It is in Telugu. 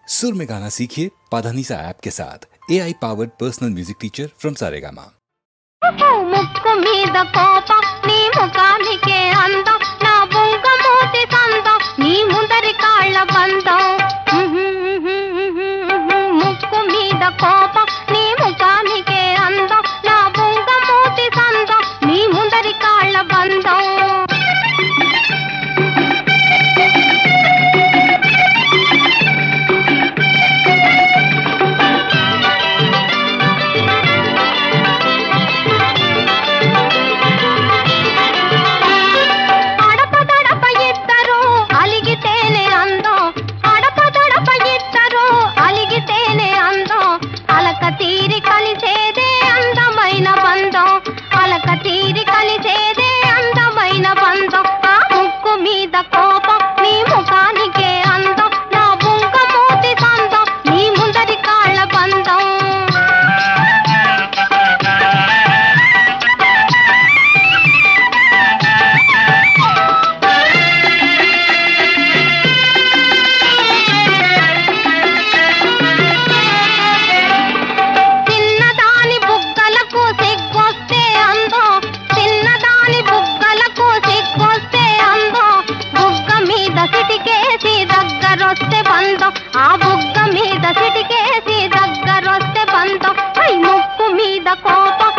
सुर में गाना सीखिए पाधानीसा ऐप के साथ। AI powered personal music teacher from Saregama. ముక్కు మీద కోపం నీ ముఖానికే అందం నా బుంగ మూతి సందం నీ ముందరి కాళ్ళ బంధం ముక్కు మీద కోపం నీ ముఖానికే అందం నా బుంగ మూతి సందం నీ ముందరి కాళ్ళ బంధం తీరి కలిసేదే అందమైన బంధం అలక తీరి కలిసేదే అందమైన బంధం ఆ ముక్కు మీద కోపం నీ ముఖానికే అందం నా బుంగ మూతి సందం నీ ముందరి కాళ్ళ బంధం ఆ బుగ్గ మీద సిటికేసి దగ్గరొస్తే బంధం ముక్కు మీద కోపం